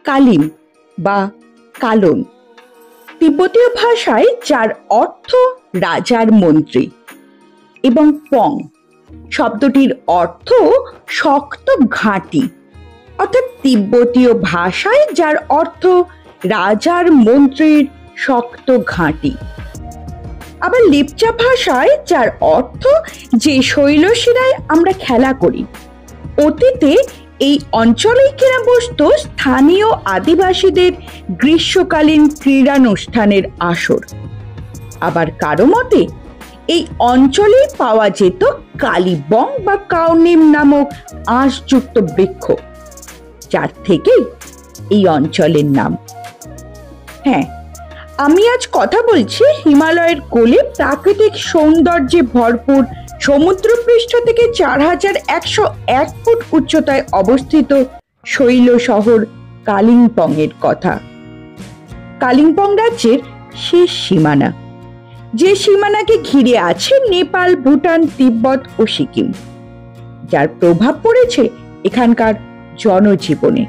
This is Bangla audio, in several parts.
কালিম বা কালন, তিব্বতীয় ভাষায় যার অর্থ রাজার মন্ত্রী, এবং পং শব্দটির অর্থ শক্ত ঘাঁটি, অর্থাৎ তিব্বতীয় ভাষায় যার অর্থ রাজার মন্ত্রীর শক্ত ঘাঁটি। আবার লেপচা ভাষায় যার অর্থ যে শৈলশিরায় আমরা খেলা করি। অতীতে এই অঞ্চলেই কেনা বসতো স্থানীয় আদিবাসীদের গ্রীষ্মকালীন ক্রীড়ানুষ্ঠানের আসর। আবার কারো মতে এই অঞ্চলেই পাওয়া যেত কালিবং বা কাউনিম নামক আঁশযুক্ত বৃক্ষ, যার থেকেই এই অঞ্চলের নাম। হ্যাঁ, আমি আজ কথা বলছি হিমালয়ের কোলে প্রাকৃতিক সৌন্দর্যে ভরপুর সমুদ্রপৃষ্ঠ থেকে 4101 ফুট উচ্চতায় অবস্থিত শৈল শহর কালিম্পং এর কথা। কালিম্পং রাজ্যের শেষ সীমানা, যে সীমানাকে ঘিরে আছে নেপাল, ভুটান, তিব্বত ও সিকিম, যার প্রভাব পড়েছে এখানকার জনজীবনে,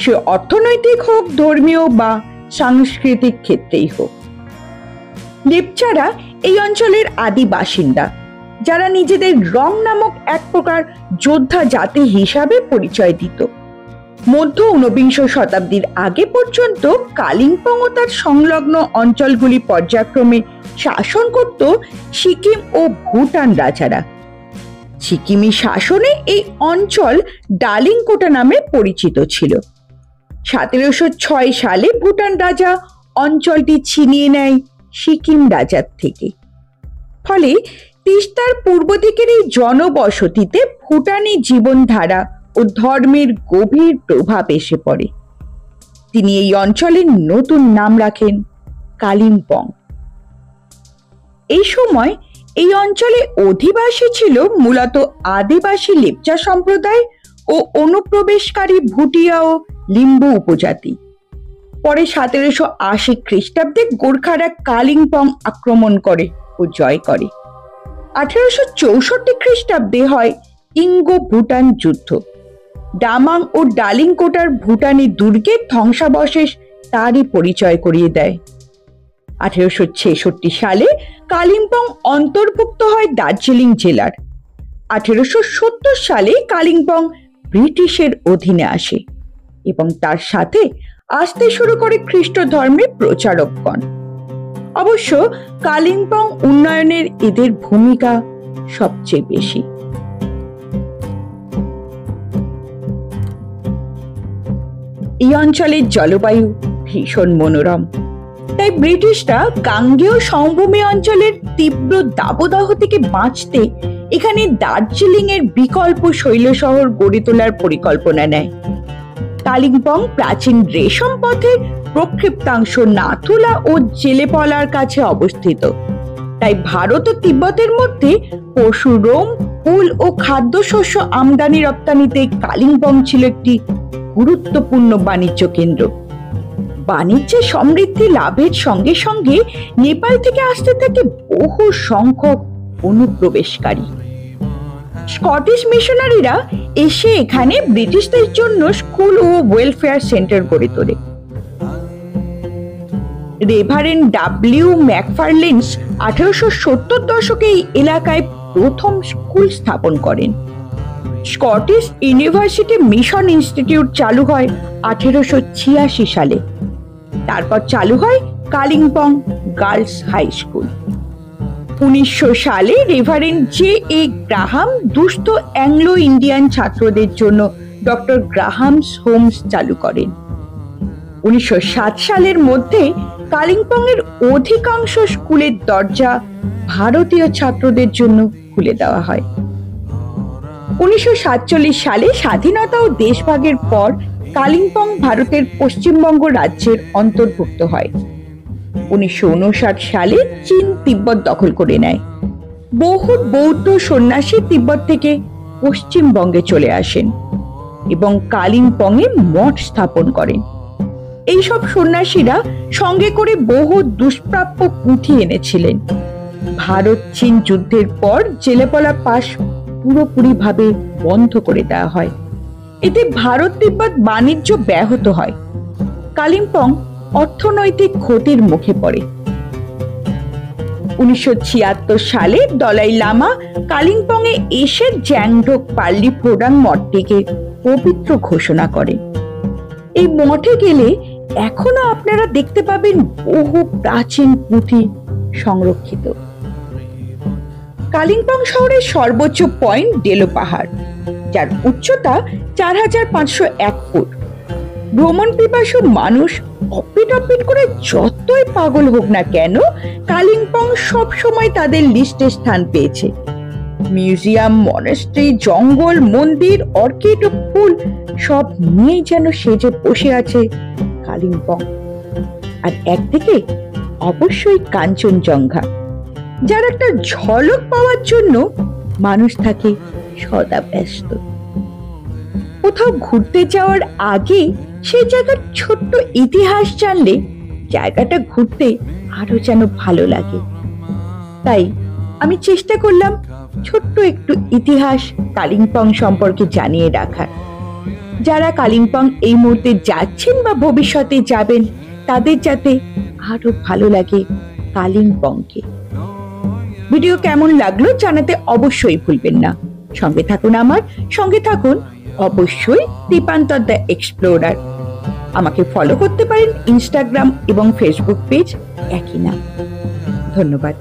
সে অর্থনৈতিক হোক, ধর্মীয় বা সাংস্কৃতিক ক্ষেত্রেই হোক। লেপচারা এই অঞ্চলের আদি বাসিন্দা, যারা নিজেদের রং নামক এক প্রকার যোদ্ধা জাতি হিসাবে পরিচয় দিত। মধ্য ঊনবিংশ শতাব্দীর আগে পর্যন্ত কালিম্পং ও তার সংলগ্ন অঞ্চলগুলি পর্যায়ক্রমে শাসন করত সিকিম ও ভুটান রাজারা। সিকিমি শাসনে এই অঞ্চল ডালিংকোটা নামে পরিচিত ছিল। 1706 সালে ভুটান রাজা অঞ্চলটি ছিনিয়ে নেয় সিকিম রাজার থেকে। ফলে তিস্তার পূর্ব দিকের এই জনবসতিতে ভুটানি জীবনধারা ও ধর্মের গভীর প্রভাব এসে পড়ে। তিনি এই অঞ্চলের নতুন নাম রাখেন কালিম্পং। এই সময় এই অঞ্চলে অধিবাসী ছিল মূলত আদিবাসী লেপচা সম্প্রদায় ও অনুপ্রবেশকারী ভুটিয়া ও লিম্বু উপজাতি। পরে 1780 খ্রিস্টাব্দে গোর্খারা কালিম্পং আক্রমণ করে ও জয় করে। 1864 খ্রিস্টাব্দে হয় ইঙ্গো ভুটান যুদ্ধ। ডামাং ও ডালিংকোটার ভুটানি দুর্গের ধ্বংসাবশেষ তারই পরিচয় করিয়ে দেয়। 1866 সালে কালিম্পং অন্তর্ভুক্ত হয় দার্জিলিং জেলার। 1870 সালে কালিম্পং ব্রিটিশের অধীনে আসে এবং তার সাথে আসতে শুরু করে খ্রিস্ট ধর্মের প্রচারকগণ। অবশ্য কালিম্পং উন্নয়নের এদের ভূমিকা সবচেয়ে বেশি। এই অঞ্চলের জলবায়ু ভীষণ মনোরম, তাই ব্রিটিশরা গাঙ্গেয় সমভূমি অঞ্চলের তীব্র দাবদাহ থেকে বাঁচতে এখানে দার্জিলিং এর বিকল্প শৈল শহর গড়ে তোলার পরিকল্পনা নেয়। কালিম্পং প্রাচীন রেশম পথের প্রক্ষিপ্তাংশ নাথুলা ও জেলেপলার কাছে অবস্থিত, তাই ভারত ও তিব্বতের মধ্যে পশু রোম, ফুল ও খাদ্যশস্য আমদানি রপ্তানিতে কালিম্পং ছিল একটি গুরুত্বপূর্ণ বাণিজ্য কেন্দ্র। বাণিজ্যে সমৃদ্ধি লাভের সঙ্গে সঙ্গে নেপাল থেকে আসতে থাকে বহু সংখ্যক অনুপ্রবেশকারী। স্কটিশ মিশনারিরা এসে এখানে ব্রিটিশদের জন্য স্কুল ও ওয়েলফেয়ার সেন্টার গড়ে তোলে। রেভারেন্ড ডাব্লিউ ম্যাকফার্লেন্স 1870 দশকে এই এলাকায় প্রথম স্কুল স্থাপন করেন। স্কটিশ ইউনিভার্সিটি মিশন ইনস্টিটিউট চালু হয় 1886 সালে। তারপর চালু হয় কালিম্পং গার্লস হাই স্কুল। 1900 সালে রেভারেন্ড জে এ গ্রাহাম দুস্থ অ্যাংলো ইন্ডিয়ান ছাত্রদের জন্য ডক্টর গ্রাহামস হোমস চালু করেন। 1907 সালের মধ্যে কালিম্পং এর অধিকাংশ স্কুলের দরজা ভারতীয় ছাত্রদের জন্য খুলে দেওয়া হয়। 1947 সালে স্বাধীনতা ও দেশভাগের পর কালিম্পং ভারতের পশ্চিমবঙ্গ রাজ্যের অন্তর্ভুক্ত হয়। 1959 সালে চীন তিব্বত দখল করে নেয়। বহু বৌদ্ধ সন্ন্যাসী তিব্বত থেকে পশ্চিমবঙ্গে চলে আসেন এবং কালিম্পংয়ে মঠ স্থাপন করেন। এইসব সন্ন্যাসীরা সঙ্গে করে বহু দুষ্প্রাপ্য পুঁথি এনেছিলেন। ভারত চীন যুদ্ধের পর জেলেপলা পাস পুরোপুরিভাবে বন্ধ করে দেওয়া হয় এতে ভারত তিব্বত বাণিজ্য ব্যাহত হয়। কালিম্পং অর্থনৈতিক ক্ষতির মুখে পড়ে। 1976 সালে দলাই লামা কালিম্পং এ এসে জ্যাংঢোক পাল্লি প্রোডাং মঠটিকে পবিত্র ঘোষণা করেন। এই মঠে গেলে এখনো আপনারা দেখতে পাবেন বহু প্রাচীন পুঁথি সংরক্ষিত। কালিম্পং শহরের সর্বোচ্চ পয়েন্ট ডেলো পাহাড়, যার উচ্চতা 4501 ফুট। ভ্রমণ পিপাসু মানুষ অপিট করে যতই পাগল হোক না কেন, কালিম্পং সব সময় তাদের লিস্টে স্থান পেয়েছে। মিউজিয়াম, মনাস্ট্রি, জঙ্গল, মন্দির, অর্কিড ও ফুল সব নিয়েই যেন সেজে বসে আছে কালিম্পং। আর একদিকে অবশ্যই কাঞ্চনজঙ্ঘা, যার একটা ঝলক পাওয়ার জন্য মানুষ থাকে সদা ব্যস্ত। কোথাও ঘুরতে যাওয়ার আগে সেই জায়গার ছোট্ট ইতিহাস জানলে জায়গাটা ঘুরতে আরো যেন ভালো লাগে। তাই আমি চেষ্টা করলাম ছোট্ট একটু ইতিহাস কালিম্পং সম্পর্কে জানিয়ে রাখার। যারা কালিম্পং এই মুহূর্তে যাচ্ছেন বা ভবিষ্যতে যাবেন, তাদের যাতে আরো ভালো লাগে কালিম্পংকে। ভিডিও কেমন লাগলো জানাতে অবশ্যই ভুলবেন না। সঙ্গে থাকুন, আমার সঙ্গে থাকুন অবশ্যই দীপান্তর দ্য এক্সপ্লোরার। আমাকে ফলো করতে পারেন ইনস্টাগ্রাম এবং ফেসবুক পেজ একই নাম। ধন্যবাদ।